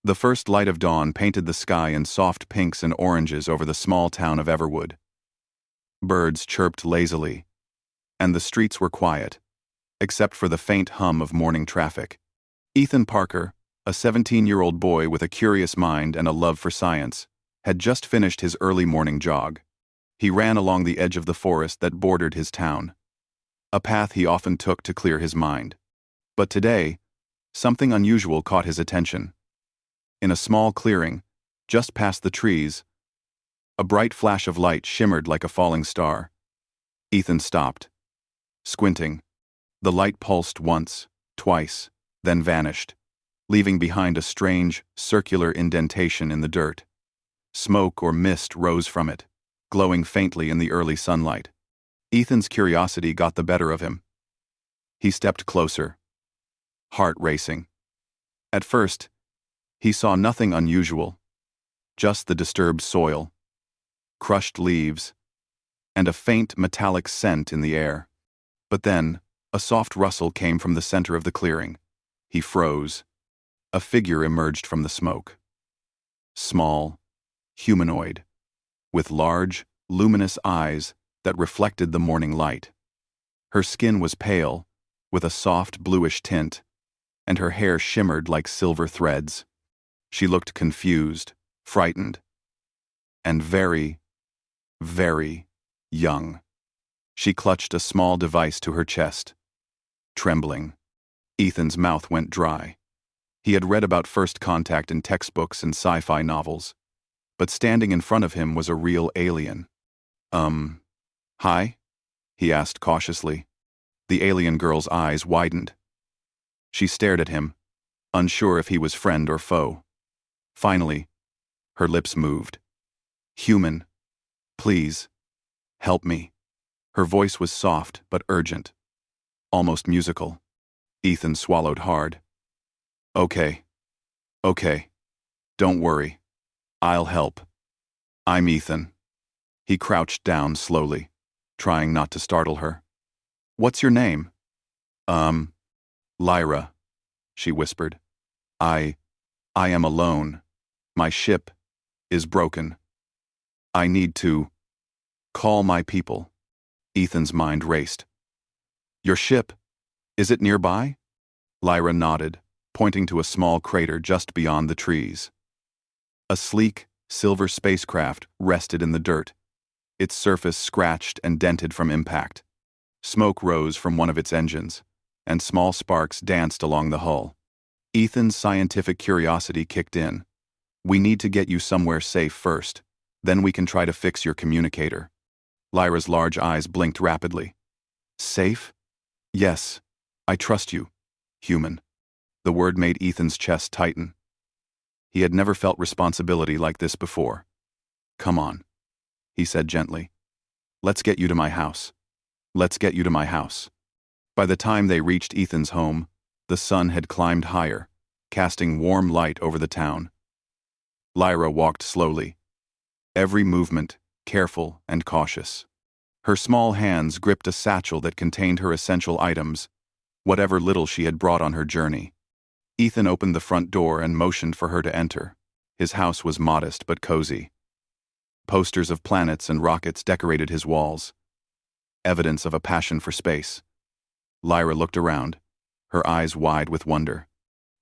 The first light of dawn painted the sky in soft pinks and oranges over the small town of Everwood. Birds chirped lazily, and the streets were quiet, except for the faint hum of morning traffic. Ethan Parker, a 17-year-old boy with a curious mind and a love for science, had just finished his early morning jog. He ran along the edge of the forest that bordered his town, a path he often took to clear his mind. But today, something unusual caught his attention. In a small clearing, just past the trees, a bright flash of light shimmered like a falling star. Ethan stopped, squinting. The light pulsed once, twice, then vanished, leaving behind a strange, circular indentation in the dirt. Smoke or mist rose from it, glowing faintly in the early sunlight. Ethan's curiosity got the better of him. He stepped closer, heart racing. At first, he saw nothing unusual, just the disturbed soil, crushed leaves, and a faint metallic scent in the air. But then, a soft rustle came from the center of the clearing. He froze. A figure emerged from the smoke. Small, humanoid, with large, luminous eyes that reflected the morning light. Her skin was pale, with a soft bluish tint, and her hair shimmered like silver threads. She looked confused, frightened, and very, very young. She clutched a small device to her chest, trembling. Ethan's mouth went dry. He had read about first contact in textbooks and sci-fi novels, but standing in front of him was a real alien. Hi? He asked cautiously. The alien girl's eyes widened. She stared at him, unsure if he was friend or foe. Finally, her lips moved. Human, please, help me. Her voice was soft but urgent, almost musical. Ethan swallowed hard. Okay. Don't worry. I'll help. I'm Ethan. He crouched down slowly, trying not to startle her. What's your name? Lyra, she whispered. I am alone. My ship is broken. I need to call my people. Ethan's mind raced. Your ship? Is it nearby? Lyra nodded, pointing to a small crater just beyond the trees. A sleek, silver spacecraft rested in the dirt, its surface scratched and dented from impact. Smoke rose from one of its engines, and small sparks danced along the hull. Ethan's scientific curiosity kicked in. We need to get you somewhere safe first, then we can try to fix your communicator. Lyra's large eyes blinked rapidly. Safe? Yes, I trust you, human. The word made Ethan's chest tighten. He had never felt responsibility like this before. Come on, he said gently. Let's get you to my house. Let's get you to my house. By the time they reached Ethan's home, the sun had climbed higher, casting warm light over the town. Lyra walked slowly, every movement careful and cautious. Her small hands gripped a satchel that contained her essential items, whatever little she had brought on her journey. Ethan opened the front door and motioned for her to enter. His house was modest but cozy. Posters of planets and rockets decorated his walls, evidence of a passion for space. Lyra looked around, her eyes wide with wonder.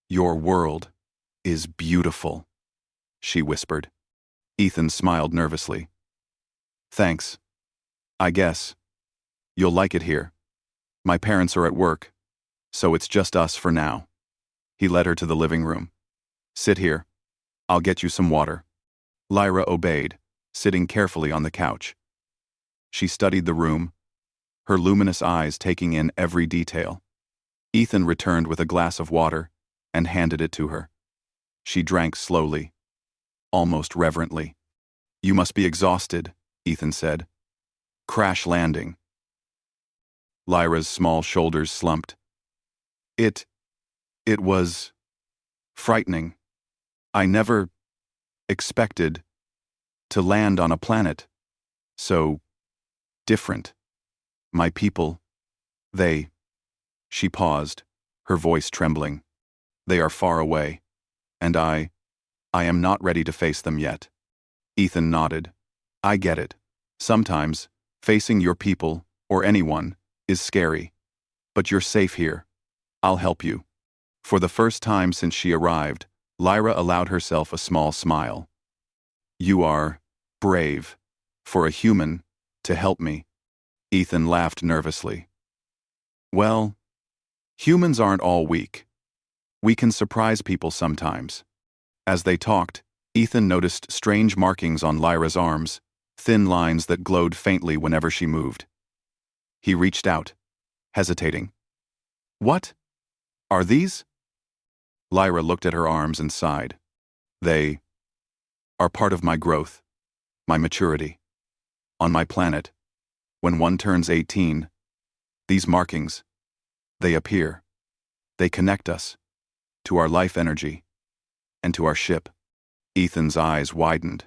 Your world is beautiful, she whispered. Ethan smiled nervously. Thanks. I guess. You'll like it here. My parents are at work, so it's just us for now. He led her to the living room. Sit here. I'll get you some water. Lyra obeyed, sitting carefully on the couch. She studied the room, her luminous eyes taking in every detail. Ethan returned with a glass of water and handed it to her. She drank slowly, almost reverently. You must be exhausted, Ethan said. Crash landing. Lyra's small shoulders slumped. It was frightening. I never expected to land on a planet so different. My people, she paused, her voice trembling. They are far away, and I I am not ready to face them yet. Ethan nodded. I get it. Sometimes, facing your people, or anyone, is scary. But you're safe here. I'll help you. For the first time since she arrived, Lyra allowed herself a small smile. You are brave. For a human, to help me. Ethan laughed nervously. Well, humans aren't all weak. We can surprise people sometimes. As they talked, Ethan noticed strange markings on Lyra's arms, thin lines that glowed faintly whenever she moved. He reached out, hesitating. What? Are these? Lyra looked at her arms and sighed. They are part of my growth, my maturity. On my planet, when one turns 18, these markings, they appear. They connect us to our life energy and to our ship. Ethan's eyes widened.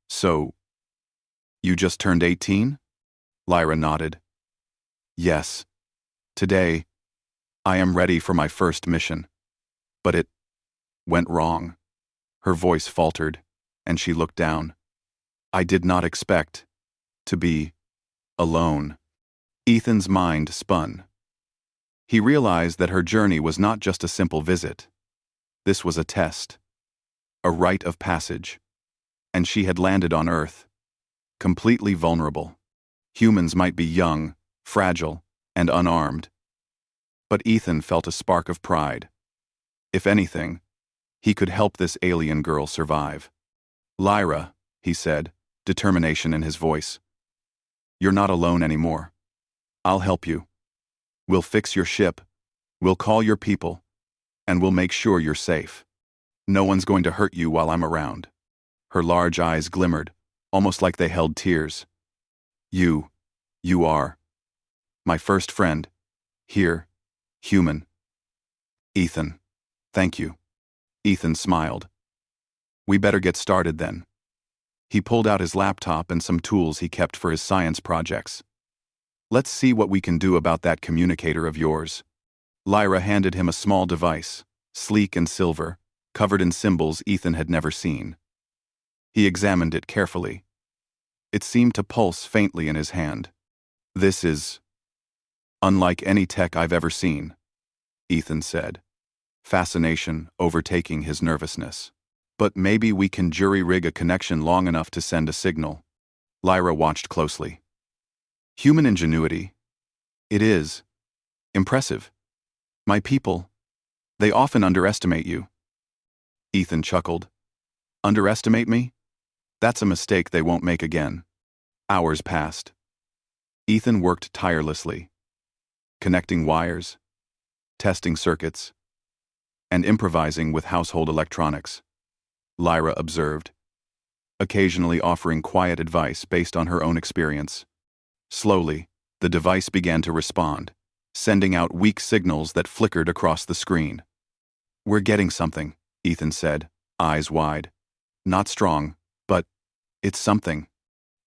So, you just turned 18? Lyra nodded. Yes. Today, I am ready for my first mission. But it went wrong. Her voice faltered, and she looked down. I did not expect to be alone. Ethan's mind spun. He realized that her journey was not just a simple visit. This was a test, a rite of passage, and she had landed on Earth, completely vulnerable. Humans might be young, fragile, and unarmed. But Ethan felt a spark of pride. If anything, he could help this alien girl survive. Lyra, he said, determination in his voice. You're not alone anymore. I'll help you. We'll fix your ship, we'll call your people, and we'll make sure you're safe. No one's going to hurt you while I'm around. Her large eyes glimmered, almost like they held tears. You are my first friend. Here, human. Ethan. Thank you. Ethan smiled. We better get started then. He pulled out his laptop and some tools he kept for his science projects. Let's see what we can do about that communicator of yours. Lyra handed him a small device, sleek and silver, covered in symbols Ethan had never seen. He examined it carefully. It seemed to pulse faintly in his hand. This is unlike any tech I've ever seen, Ethan said, fascination overtaking his nervousness. But maybe we can jury-rig a connection long enough to send a signal. Lyra watched closely. Human ingenuity. It is impressive. My people, they often underestimate you. Ethan chuckled. Underestimate me? That's a mistake they won't make again. Hours passed. Ethan worked tirelessly, connecting wires, testing circuits, and improvising with household electronics. Lyra observed, occasionally offering quiet advice based on her own experience. Slowly, the device began to respond, sending out weak signals that flickered across the screen. We're getting something, Ethan said, eyes wide. Not strong, but it's something.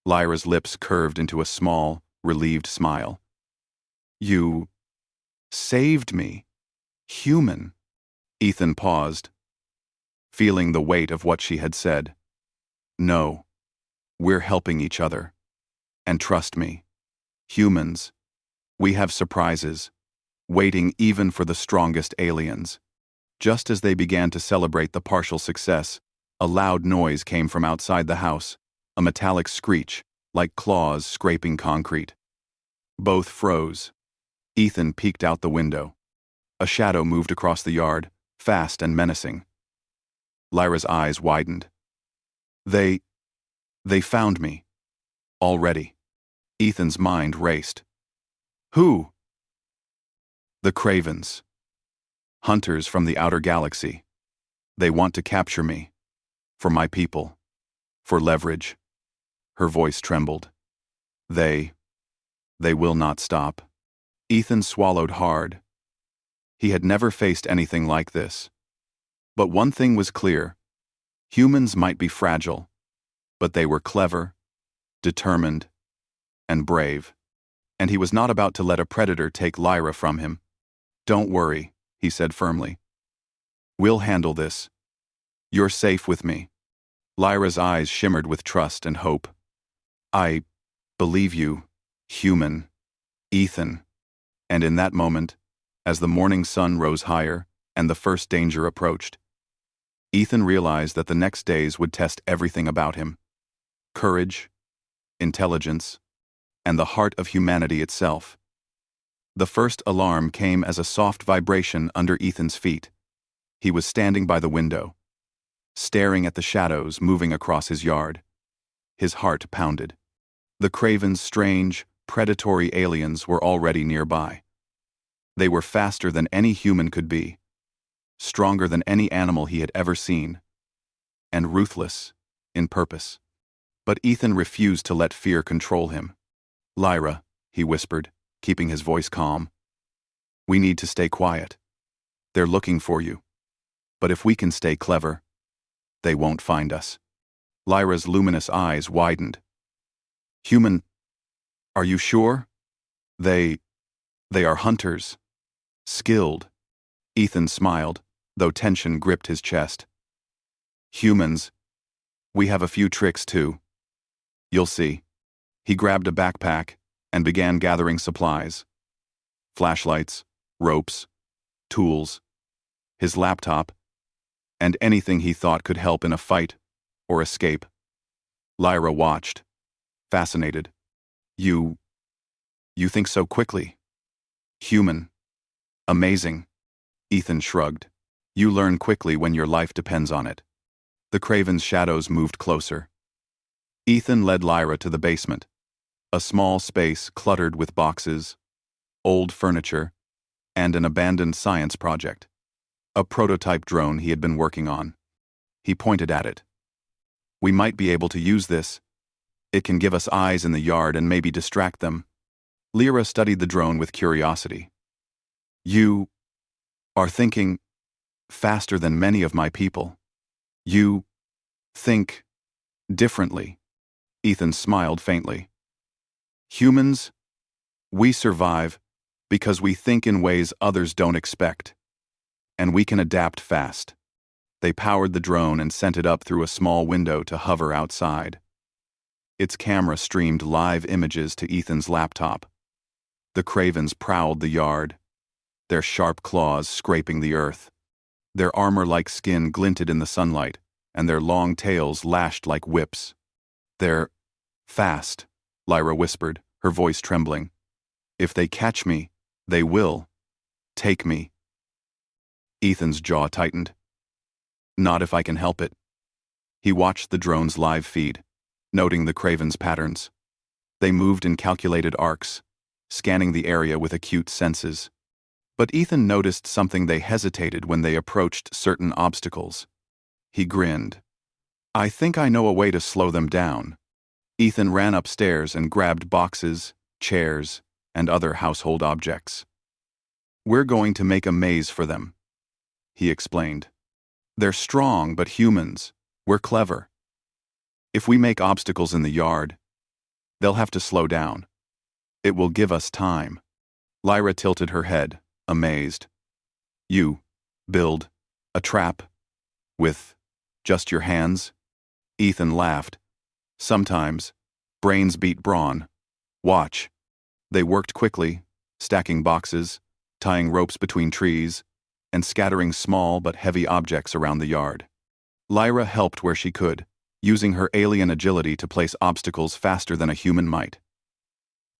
Lyra's lips curved into a small, relieved smile. You saved me. Human. Ethan paused, feeling the weight of what she had said. No, we're helping each other. And trust me, humans, we have surprises, waiting even for the strongest aliens. Just as they began to celebrate the partial success, a loud noise came from outside the house, a metallic screech, like claws scraping concrete. Both froze. Ethan peeked out the window. A shadow moved across the yard, fast and menacing. Lyra's eyes widened. They found me. Already. Ethan's mind raced. Who? The Cravens. Hunters from the outer galaxy. They want to capture me. For my people. For leverage. Her voice trembled. They will not stop. Ethan swallowed hard. He had never faced anything like this. But one thing was clear. Humans might be fragile, but they were clever, determined, and brave. And he was not about to let a predator take Lyra from him. Don't worry, he said firmly. We'll handle this. You're safe with me. Lyra's eyes shimmered with trust and hope. I believe you, human, Ethan. And in that moment, as the morning sun rose higher and the first danger approached, Ethan realized that the next days would test everything about him: courage, intelligence, and the heart of humanity itself. The first alarm came as a soft vibration under Ethan's feet. He was standing by the window, staring at the shadows moving across his yard. His heart pounded. The Craven's strange, predatory aliens were already nearby. They were faster than any human could be, stronger than any animal he had ever seen, and ruthless in purpose. But Ethan refused to let fear control him. Lyra, he whispered, keeping his voice calm, we need to stay quiet. They're looking for you. But if we can stay clever, they won't find us. Lyra's luminous eyes widened. Human, are you sure? They are hunters. Skilled. Ethan smiled, though tension gripped his chest. Humans, we have a few tricks too. You'll see. He grabbed a backpack and began gathering supplies. Flashlights, ropes, tools, his laptop, and anything he thought could help in a fight or escape. Lyra watched, fascinated. You think so quickly. Human. Amazing. Ethan shrugged. You learn quickly when your life depends on it. The Craven's shadows moved closer. Ethan led Lyra to the basement, a small space cluttered with boxes, old furniture, and an abandoned science project. A prototype drone he had been working on. He pointed at it. We might be able to use this. It can give us eyes in the yard and maybe distract them. Lyra studied the drone with curiosity. You are thinking faster than many of my people. You think differently. Ethan smiled faintly. Humans, we survive because we think in ways others don't expect. And we can adapt fast. They powered the drone and sent it up through a small window to hover outside. Its camera streamed live images to Ethan's laptop. The Cravens prowled the yard, their sharp claws scraping the earth. Their armor-like skin glinted in the sunlight, and their long tails lashed like whips. They're fast, Lyra whispered, her voice trembling. If they catch me, they will take me. Ethan's jaw tightened. Not if I can help it. He watched the drone's live feed, noting the Craven's patterns. They moved in calculated arcs, scanning the area with acute senses. But Ethan noticed something: they hesitated when they approached certain obstacles. He grinned. I think I know a way to slow them down. Ethan ran upstairs and grabbed boxes, chairs, and other household objects. We're going to make a maze for them, he explained. They're strong but humans. We're clever. If we make obstacles in the yard, they'll have to slow down. It will give us time. Lyra tilted her head, amazed. You build a trap with just your hands? Ethan laughed. Sometimes, brains beat brawn. Watch. They worked quickly, stacking boxes, tying ropes between trees, and scattering small but heavy objects around the yard. Lyra helped where she could, using her alien agility to place obstacles faster than a human might.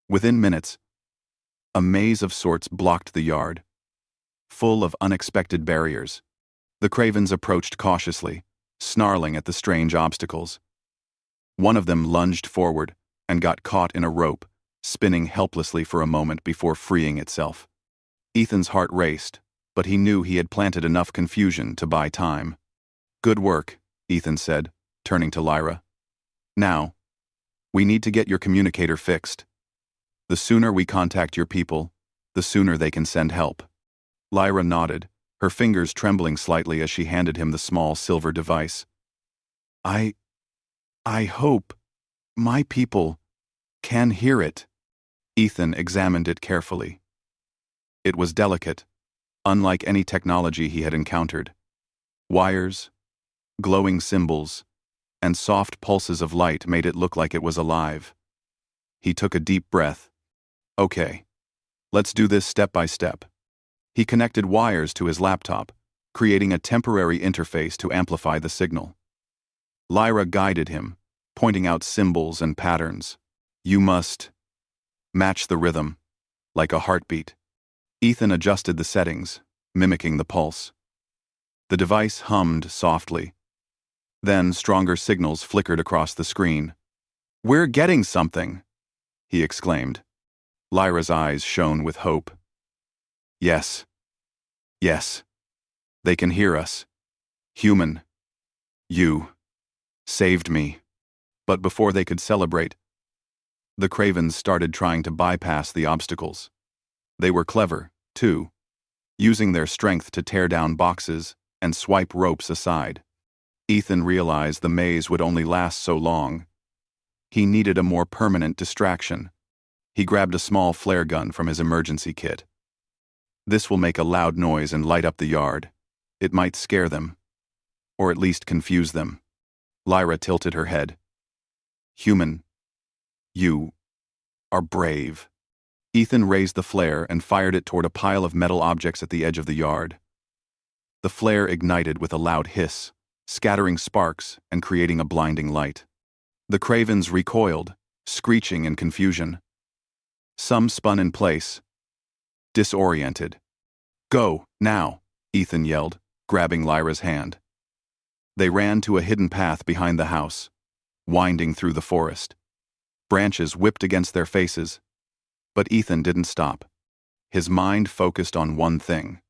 Within minutes, a maze of sorts blocked the yard, full of unexpected barriers. The Cravens approached cautiously, snarling at the strange obstacles. One of them lunged forward and got caught in a rope, spinning helplessly for a moment before freeing itself. Ethan's heart raced, but he knew he had planted enough confusion to buy time. Good work, Ethan said, turning to Lyra. Now, we need to get your communicator fixed. The sooner we contact your people, the sooner they can send help. Lyra nodded, her fingers trembling slightly as she handed him the small silver device. I hope my people can hear it. Ethan examined it carefully. It was delicate, unlike any technology he had encountered. Wires, Glowing symbols and soft pulses of light made it look like it was alive. He took a deep breath. Okay, let's do this step by step. He connected wires to his laptop, creating a temporary interface to amplify the signal. Lyra guided him, pointing out symbols and patterns. You must match the rhythm, like a heartbeat. Ethan adjusted the settings, mimicking the pulse. The device hummed softly. Then stronger signals flickered across the screen. "We're getting something!" he exclaimed. Lyra's eyes shone with hope. Yes. Yes. They can hear us. Human. You saved me. But before they could celebrate, the Cravens started trying to bypass the obstacles. They were clever, too, using their strength to tear down boxes and swipe ropes aside. Ethan realized the maze would only last so long. He needed a more permanent distraction. He grabbed a small flare gun from his emergency kit. This will make a loud noise and light up the yard. It might scare them, or at least confuse them. Lyra tilted her head. Human, you are brave. Ethan raised the flare and fired it toward a pile of metal objects at the edge of the yard. The flare ignited with a loud hiss, scattering sparks and creating a blinding light. The Cravens recoiled, screeching in confusion. Some spun in place, disoriented. Go, now, Ethan yelled, grabbing Lyra's hand. They ran to a hidden path behind the house, winding through the forest. Branches whipped against their faces, but Ethan didn't stop. His mind focused on one thing: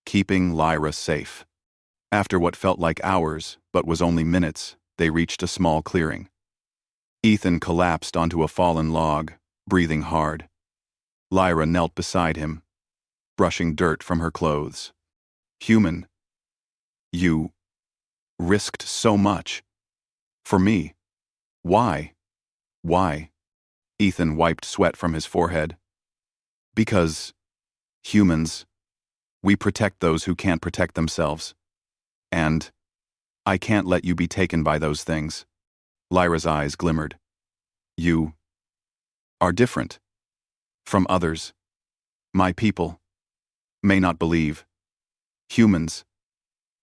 keeping Lyra safe. After what felt like hours, but was only minutes, they reached a small clearing. Ethan collapsed onto a fallen log, breathing hard. Lyra knelt beside him, brushing dirt from her clothes. Human, you risked so much. For me. Why? Why? Ethan wiped sweat from his forehead. Because humans, we protect those who can't protect themselves. And I can't let you be taken by those things. Lyra's eyes glimmered. You are different from others. My people may not believe. Humans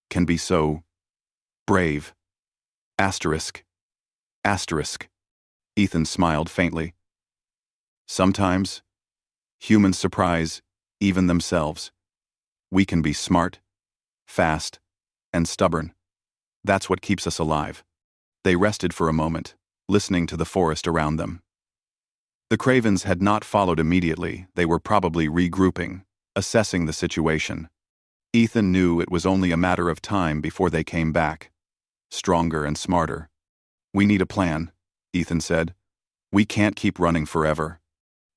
can be so brave. Asterisk. Asterisk. Ethan smiled faintly. Sometimes humans surprise even themselves. We can be smart, fast, and stubborn. That's what keeps us alive. They rested for a moment, listening to the forest around them. The Cravens had not followed immediately. They were probably regrouping, assessing the situation. Ethan knew it was only a matter of time before they came back, stronger and smarter. We need a plan, Ethan said. We can't keep running forever.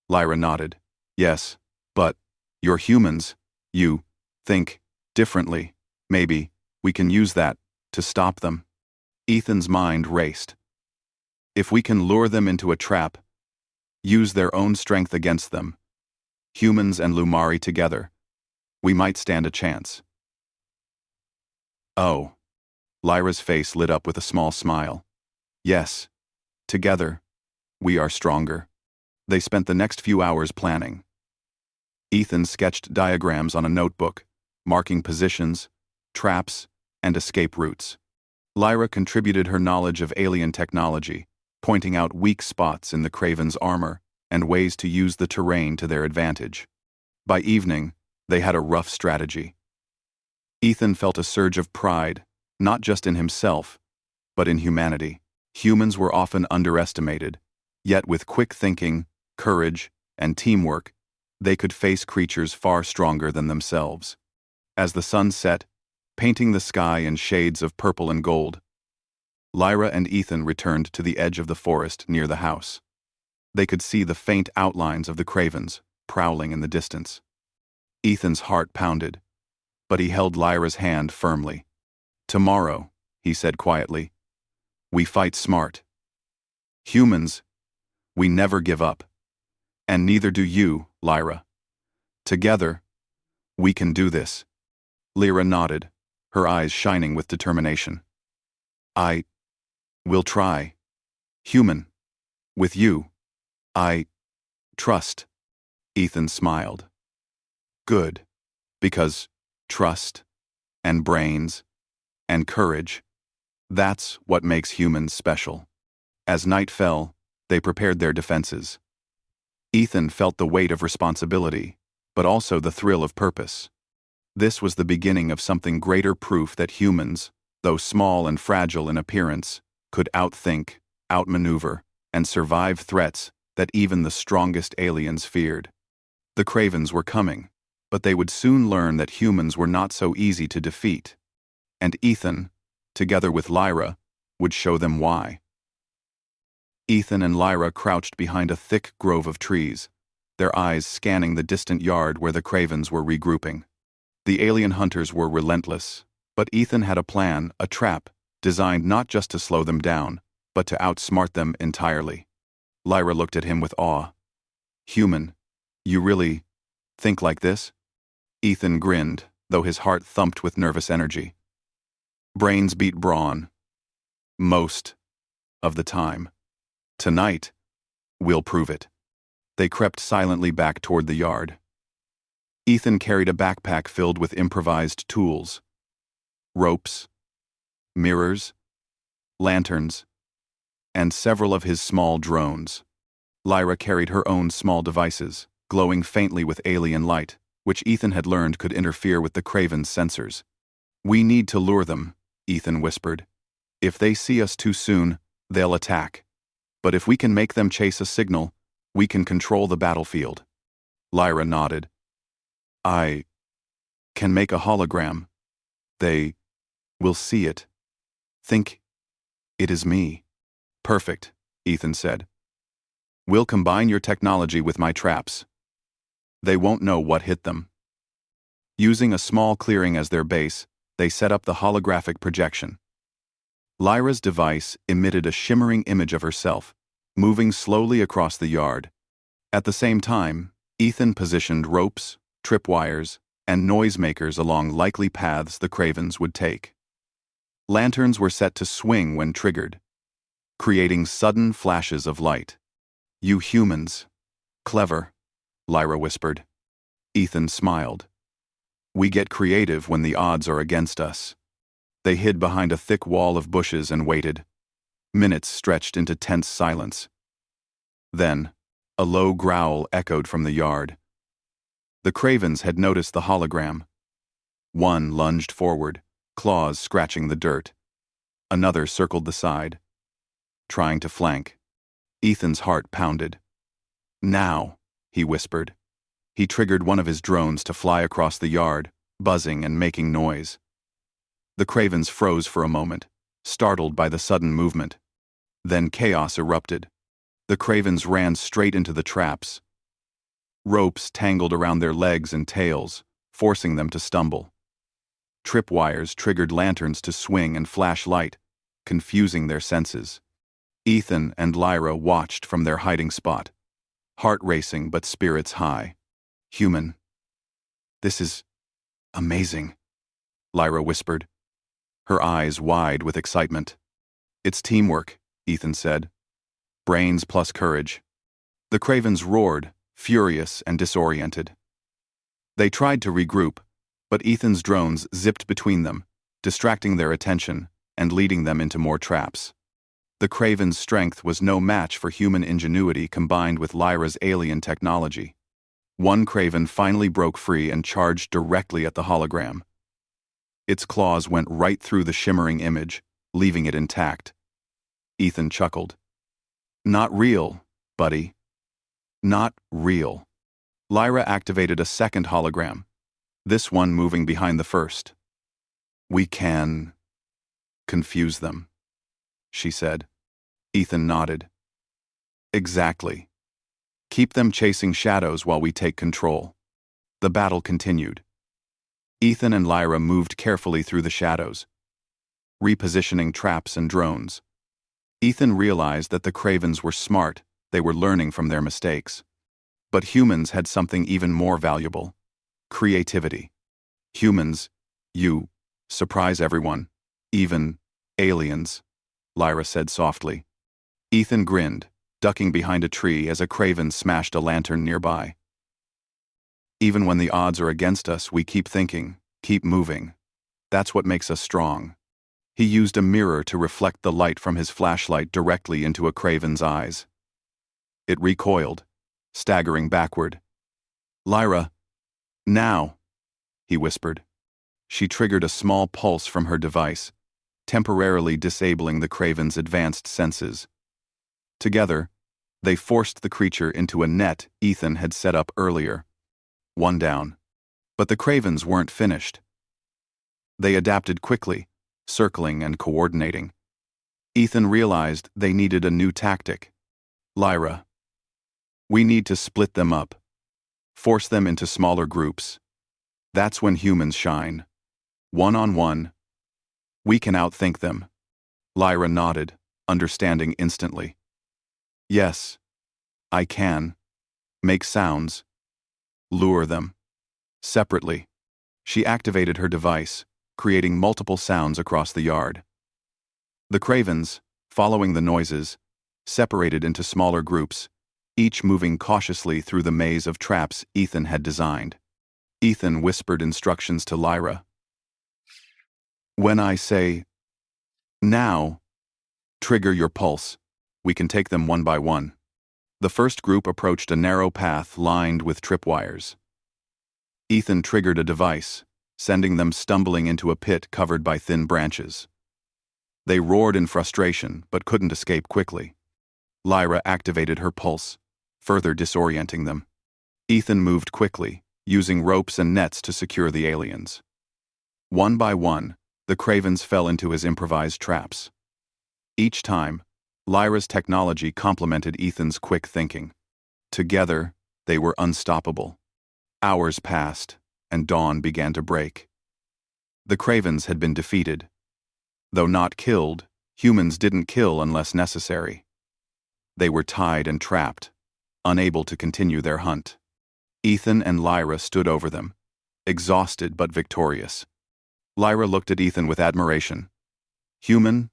Lyra nodded. Yes, but you're humans. You think differently. Maybe we can use that to stop them. Ethan's mind raced. If we can lure them into a trap, use their own strength against them, humans and Lumari together, we might stand a chance. Oh. Lyra's face lit up with a small smile. Yes. Together, we are stronger. They spent the next few hours planning. Ethan sketched diagrams on a notebook, marking positions, traps, and escape routes. Lyra contributed her knowledge of alien technology, pointing out weak spots in the Craven's armor and ways to use the terrain to their advantage. By evening, they had a rough strategy. Ethan felt a surge of pride, not just in himself, but in humanity. Humans were often underestimated, yet with quick thinking, courage, and teamwork, they could face creatures far stronger than themselves. As the sun set, painting the sky in shades of purple and gold, Lyra and Ethan returned to the edge of the forest near the house. They could see the faint outlines of the Cravens prowling in the distance. Ethan's heart pounded, but he held Lyra's hand firmly. Tomorrow, he said quietly, we fight smart. Humans, we never give up. And neither do you, Lyra. Together, we can do this. Lyra nodded, her eyes shining with determination. I will try. Human. With you. I trust. Ethan smiled. Good. Because trust, and brains, and courage, that's what makes humans special. As night fell, they prepared their defenses. Ethan felt the weight of responsibility, but also the thrill of purpose. This was the beginning of something greater, proof that humans, though small and fragile in appearance, could outthink, outmaneuver, and survive threats that even the strongest aliens feared. The Cravens were coming, but they would soon learn that humans were not so easy to defeat. And Ethan, together with Lyra, would show them why. Ethan and Lyra crouched behind a thick grove of trees, their eyes scanning the distant yard where the Cravens were regrouping. The alien hunters were relentless, but Ethan had a plan, a trap, designed not just to slow them down, but to outsmart them entirely. Lyra looked at him with awe. Human, you really think like this? Ethan grinned, though his heart thumped with nervous energy. Brains beat brawn. Most of the time. Tonight, we'll prove it. They crept silently back toward the yard. Ethan carried a backpack filled with improvised tools. Ropes, mirrors, lanterns, and several of his small drones. Lyra carried her own small devices, glowing faintly with alien light, which Ethan had learned could interfere with the Craven's sensors. We need to lure them, Ethan whispered. If they see us too soon, they'll attack. But if we can make them chase a signal, we can control the battlefield. Lyra nodded. I can make a hologram. They will see it. Think it is me. Perfect, Ethan said. We'll combine your technology with my traps. They won't know what hit them. Using a small clearing as their base, they set up the holographic projection. Lyra's device emitted a shimmering image of herself, moving slowly across the yard. At the same time, Ethan positioned ropes, tripwires, and noisemakers along likely paths the Cravens would take. Lanterns were set to swing when triggered, creating sudden flashes of light. You humans. Clever, Lyra whispered. Ethan smiled. We get creative when the odds are against us. They hid behind a thick wall of bushes and waited. Minutes stretched into tense silence. Then, a low growl echoed from the yard. The Cravens had noticed the hologram. One lunged forward, claws scratching the dirt. Another circled the side, trying to flank. Ethan's heart pounded. Now, he whispered. He triggered one of his drones to fly across the yard, buzzing and making noise. The Cravens froze for a moment, startled by the sudden movement. Then chaos erupted. The Cravens ran straight into the traps. Ropes tangled around their legs and tails, forcing them to stumble. Tripwires triggered lanterns to swing and flash light, confusing their senses. Ethan and Lyra watched from their hiding spot, heart racing but spirits high. Human. This is amazing, Lyra whispered, her eyes wide with excitement. It's teamwork, Ethan said. Brains plus courage. The Cravens roared, furious and disoriented. They tried to regroup, but Ethan's drones zipped between them, distracting their attention and leading them into more traps. The Craven's strength was no match for human ingenuity combined with Lyra's alien technology. One Craven finally broke free and charged directly at the hologram. Its claws went right through the shimmering image, leaving it intact. Ethan chuckled. Not real, buddy. Not real. Lyra activated a second hologram, this one moving behind the first. We can confuse them, she said. Ethan nodded. Exactly. Keep them chasing shadows while we take control. The battle continued. Ethan and Lyra moved carefully through the shadows, repositioning traps and drones. Ethan realized that the Cravens were smart, they were learning from their mistakes. But humans had something even more valuable. Creativity. Humans, you surprise everyone, even aliens. Lyra said softly. Ethan grinned, ducking behind a tree as a craven smashed a lantern nearby. Even when the odds are against us, we keep thinking, keep moving. That's what makes us strong. He used a mirror to reflect the light from his flashlight directly into a craven's eyes. It recoiled, staggering backward. Lyra, now, he whispered. She triggered a small pulse from her device, temporarily disabling the craven's advanced senses. Together, they forced the creature into a net Ethan had set up earlier. One down. But the cravens weren't finished. They adapted quickly, circling and coordinating. Ethan realized they needed a new tactic. Lyra, we need to split them up. Force them into smaller groups. That's when humans shine. One-on-one. We can outthink them. Lyra nodded, understanding instantly. Yes, I can. Make sounds. Lure them. Separately, she activated her device, creating multiple sounds across the yard. The cravens, following the noises, separated into smaller groups, each moving cautiously through the maze of traps Ethan had designed. Ethan whispered instructions to Lyra. When I say, now, trigger your pulse. We can take them one by one. The first group approached a narrow path lined with tripwires. Ethan triggered a device, sending them stumbling into a pit covered by thin branches. They roared in frustration, but couldn't escape quickly. Lyra activated her pulse, further disorienting them. Ethan moved quickly, using ropes and nets to secure the aliens. One by one, the cravens fell into his improvised traps. Each time, Lyra's technology complemented Ethan's quick thinking. Together, they were unstoppable. Hours passed, and dawn began to break. The cravens had been defeated. Though not killed, humans didn't kill unless necessary. They were tied and trapped, unable to continue their hunt. Ethan and Lyra stood over them, exhausted but victorious. Lyra looked at Ethan with admiration. Human,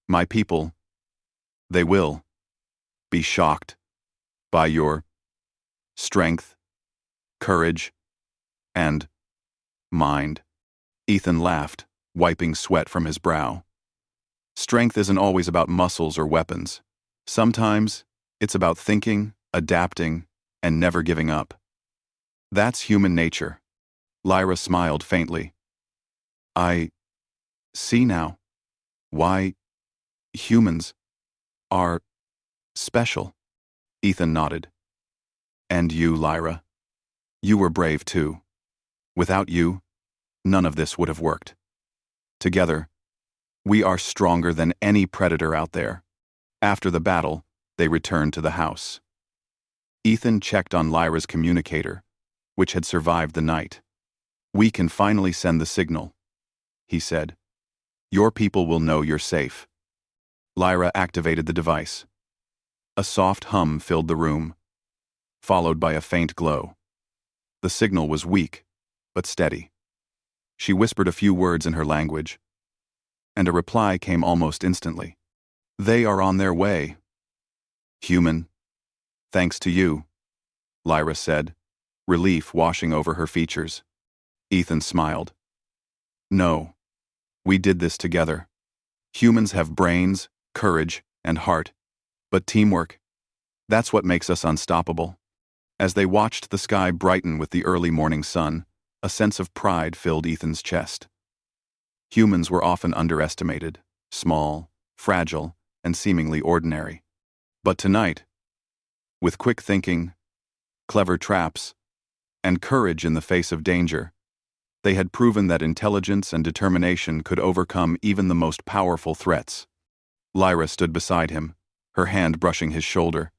my people, they will be shocked by your strength, courage, and mind. Ethan laughed, wiping sweat from his brow. Strength isn't always about muscles or weapons. Sometimes, it's about thinking, adapting, and never giving up. That's human nature. Lyra smiled faintly. I see now why humans are special. Ethan nodded. And you, Lyra. You were brave too. Without you, none of this would have worked. Together, we are stronger than any predator out there. After the battle, they returned to the house. Ethan checked on Lyra's communicator, which had survived the night. We can finally send the signal, he said. Your people will know you're safe. Lyra activated the device. A soft hum filled the room, followed by a faint glow. The signal was weak, but steady. She whispered a few words in her language, and a reply came almost instantly. They are on their way. Human, thanks to you, Lyra said, relief washing over her features. Ethan smiled. No, we did this together. Humans have brains, courage, and heart, but teamwork, that's what makes us unstoppable. As they watched the sky brighten with the early morning sun, a sense of pride filled Ethan's chest. Humans were often underestimated, small, fragile, and seemingly ordinary. But tonight, with quick thinking, clever traps, and courage in the face of danger, they had proven that intelligence and determination could overcome even the most powerful threats. Lyra stood beside him, her hand brushing his shoulder.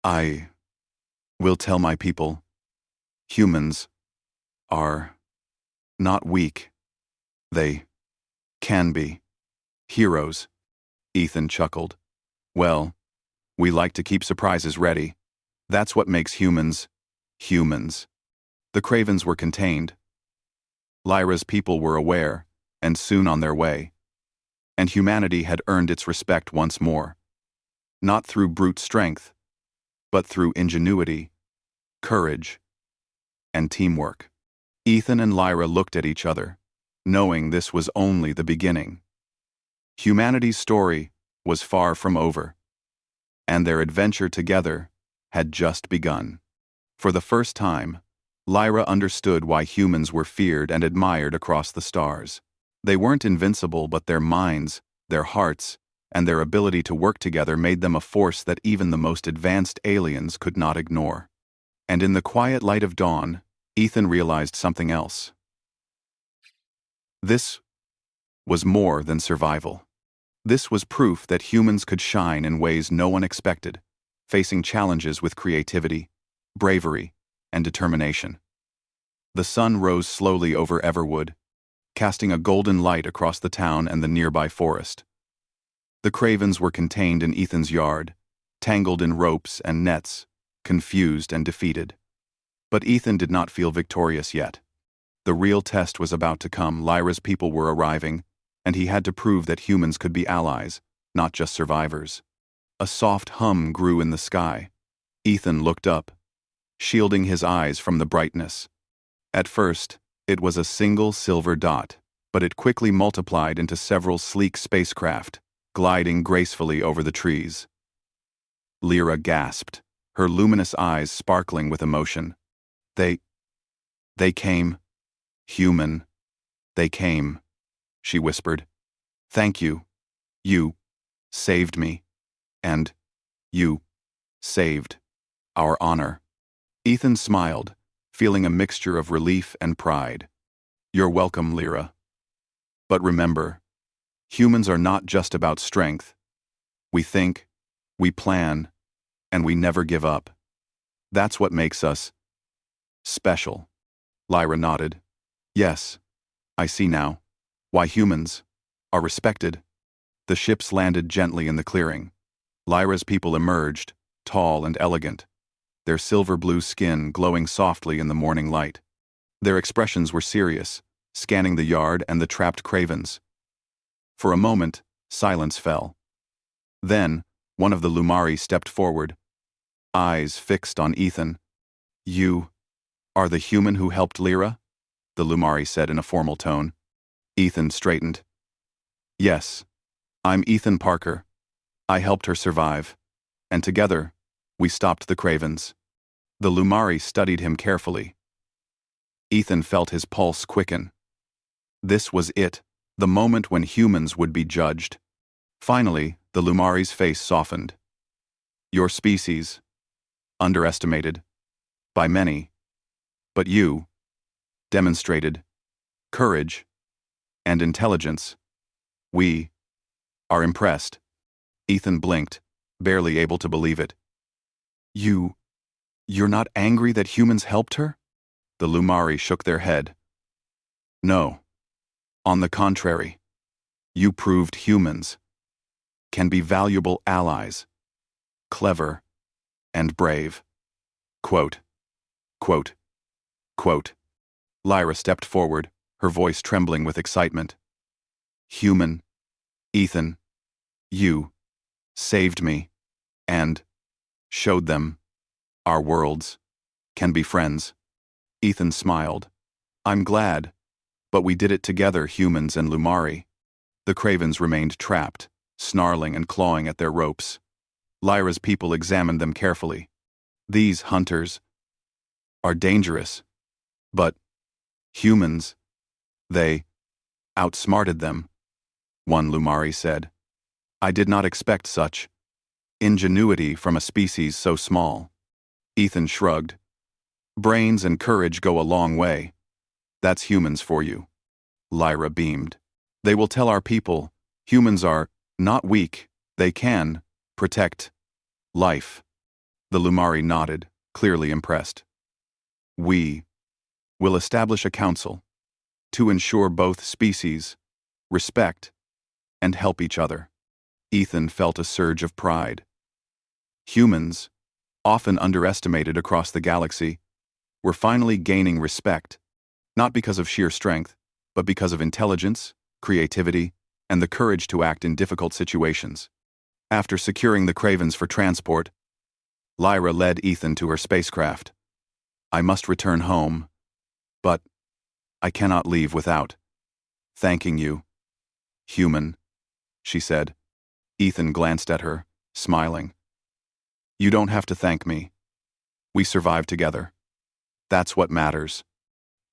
I will tell my people, humans are not weak. They can be heroes. Ethan chuckled. Well, we like to keep surprises ready. That's what makes humans, humans. The cravens were contained. Lyra's people were aware, and soon on their way. and humanity had earned its respect once more. Not through brute strength, but through ingenuity, courage, and teamwork. Ethan and Lyra looked at each other, knowing this was only the beginning. Humanity's story was far from over, and their adventure together had just begun. For the first time, Lyra understood why humans were feared and admired across the stars. They weren't invincible, but their minds, their hearts, and their ability to work together made them a force that even the most advanced aliens could not ignore. And in the quiet light of dawn, Ethan realized something else. This was more than survival. This was proof that humans could shine in ways no one expected, facing challenges with creativity, bravery, and determination. The sun rose slowly over Everwood, casting a golden light across the town and the nearby forest. The cravens were contained in Ethan's yard, tangled in ropes and nets, confused and defeated. But Ethan did not feel victorious yet. The real test was about to come. Lyra's people were arriving, and he had to prove that humans could be allies, not just survivors. A soft hum grew in the sky. Ethan looked up, shielding his eyes from the brightness. At first, it was a single silver dot, but it quickly multiplied into several sleek spacecraft, gliding gracefully over the trees. Lyra gasped, her luminous eyes sparkling with emotion. They came. Human. They came, she whispered. Thank you. You saved me. And you saved our honor. Ethan smiled, feeling a mixture of relief and pride. You're welcome, Lyra. But remember, humans are not just about strength. We think, we plan, and we never give up. That's what makes us special. Lyra nodded. Yes, I see now why humans are respected. The ships landed gently in the clearing. Lyra's people emerged, tall and elegant, their silver-blue skin glowing softly in the morning light. Their expressions were serious, scanning the yard and the trapped cravens. For a moment, silence fell. Then, one of the Lumari stepped forward, eyes fixed on Ethan. You are the human who helped Lyra? The Lumari said in a formal tone. Ethan straightened. Yes, I'm Ethan Parker. I helped her survive, and together, we stopped the cravens. The Lumari studied him carefully. Ethan felt his pulse quicken. This was it, the moment when humans would be judged. Finally, the Lumari's face softened. Your species, underestimated, by many, but you demonstrated courage and intelligence. We are impressed. Ethan blinked, barely able to believe it. You're not angry that humans helped her? The Lumari shook their head. No. On the contrary, you proved humans can be valuable allies, clever and brave. Quote, quote, quote. Lyra stepped forward, her voice trembling with excitement. Human, Ethan, you saved me, and showed them our worlds can be friends. Ethan smiled. I'm glad, but we did it together, humans and Lumari. The cravens remained trapped, snarling and clawing at their ropes. Lyra's people examined them carefully. These hunters are dangerous, but humans, they outsmarted them, one Lumari said. I did not expect such ingenuity from a species so small. Ethan shrugged. Brains and courage go a long way. That's humans for you. Lyra beamed. They will tell our people, humans are not weak, they can protect life. The Lumari nodded, clearly impressed. We will establish a council to ensure both species respect and help each other. Ethan felt a surge of pride. Humans, often underestimated across the galaxy, were finally gaining respect, not because of sheer strength, but because of intelligence, creativity, and the courage to act in difficult situations. After securing the Cravens for transport, Lyra led Ethan to her spacecraft. "I must return home, but I cannot leave without thanking you, human," she said. Ethan glanced at her, smiling. "You don't have to thank me. We survived together. That's what matters."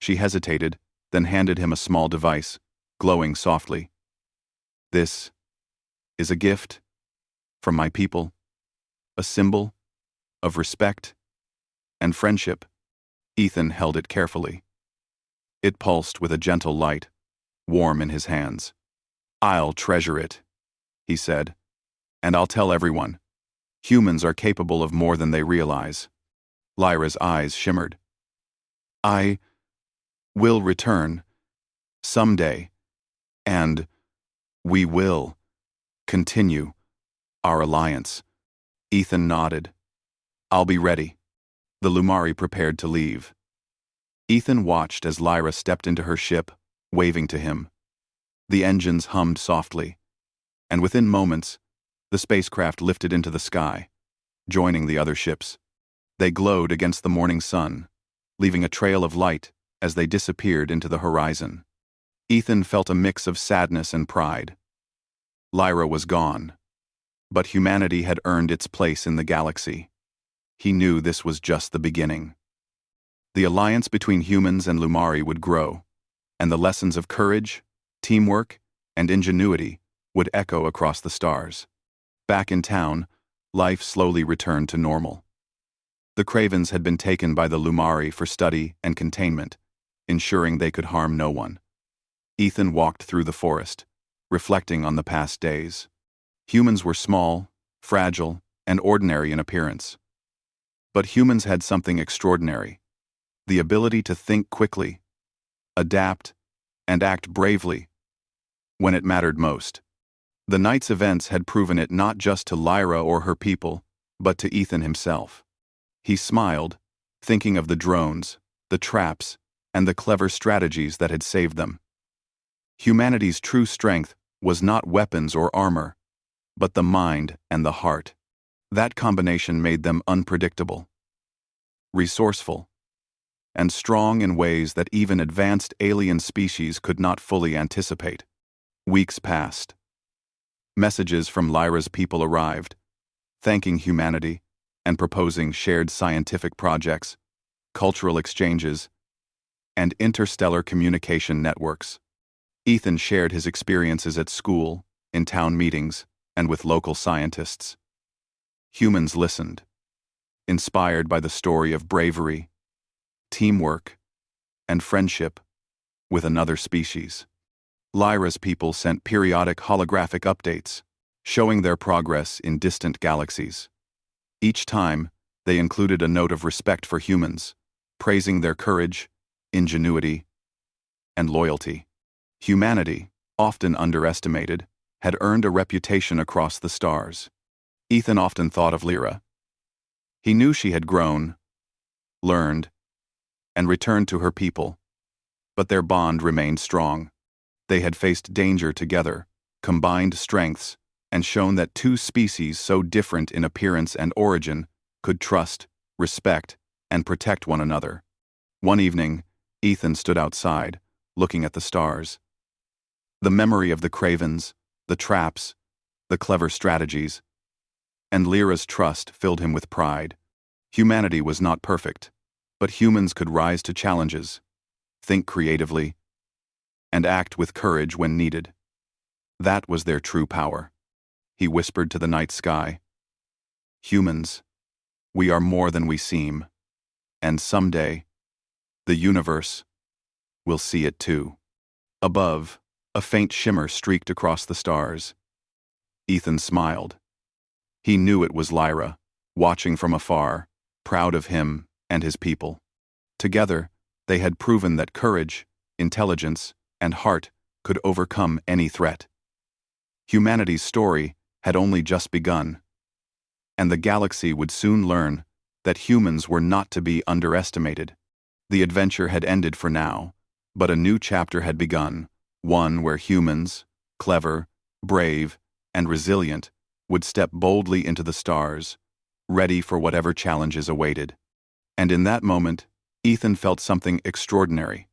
She hesitated, then handed him a small device, glowing softly. "This is a gift from my people, a symbol of respect and friendship." Ethan held it carefully. It pulsed with a gentle light, warm in his hands. "I'll treasure it," he said, "and I'll tell everyone. Humans are capable of more than they realize." Lyra's eyes shimmered. "I will return someday, and we will continue our alliance." Ethan nodded. "I'll be ready." The Lumari prepared to leave. Ethan watched as Lyra stepped into her ship, waving to him. The engines hummed softly, and within moments, the spacecraft lifted into the sky, joining the other ships. They glowed against the morning sun, leaving a trail of light as they disappeared into the horizon. Ethan felt a mix of sadness and pride. Lyra was gone, but humanity had earned its place in the galaxy. He knew this was just the beginning. The alliance between humans and Lumari would grow, and the lessons of courage, teamwork, and ingenuity would echo across the stars. Back in town, life slowly returned to normal. The Cravens had been taken by the Lumari for study and containment, ensuring they could harm no one. Ethan walked through the forest, reflecting on the past days. Humans were small, fragile, and ordinary in appearance. But humans had something extraordinary: the ability to think quickly, adapt, and act bravely when it mattered most. The night's events had proven it not just to Lyra or her people, but to Ethan himself. He smiled, thinking of the drones, the traps, and the clever strategies that had saved them. Humanity's true strength was not weapons or armor, but the mind and the heart. That combination made them unpredictable, resourceful, and strong in ways that even advanced alien species could not fully anticipate. Weeks passed. Messages from Lyra's people arrived, thanking humanity and proposing shared scientific projects, cultural exchanges, and interstellar communication networks. Ethan shared his experiences at school, in town meetings, and with local scientists. Humans listened, inspired by the story of bravery, teamwork, and friendship with another species. Lyra's people sent periodic holographic updates, showing their progress in distant galaxies. Each time, they included a note of respect for humans, praising their courage, ingenuity, and loyalty. Humanity, often underestimated, had earned a reputation across the stars. Ethan often thought of Lyra. He knew she had grown, learned, and returned to her people, but their bond remained strong. They had faced danger together, combined strengths, and shown that two species so different in appearance and origin could trust, respect, and protect one another. One evening, Ethan stood outside, looking at the stars. The memory of the Cravens, the traps, the clever strategies, and Lyra's trust filled him with pride. Humanity was not perfect, but humans could rise to challenges, think creatively, and act with courage when needed. That was their true power. He whispered to the night sky, "Humans, we are more than we seem, and someday, the universe will see it too." Above, a faint shimmer streaked across the stars. Ethan smiled. He knew it was Lyra, watching from afar, proud of him and his people. Together, they had proven that courage, intelligence, and heart could overcome any threat. Humanity's story had only just begun, and the galaxy would soon learn that humans were not to be underestimated. The adventure had ended for now, but a new chapter had begun, one where humans, clever, brave, and resilient, would step boldly into the stars, ready for whatever challenges awaited. And in that moment, Ethan felt something extraordinary.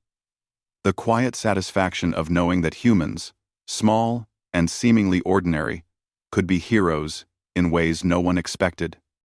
The quiet satisfaction of knowing that humans, small and seemingly ordinary, could be heroes in ways no one expected.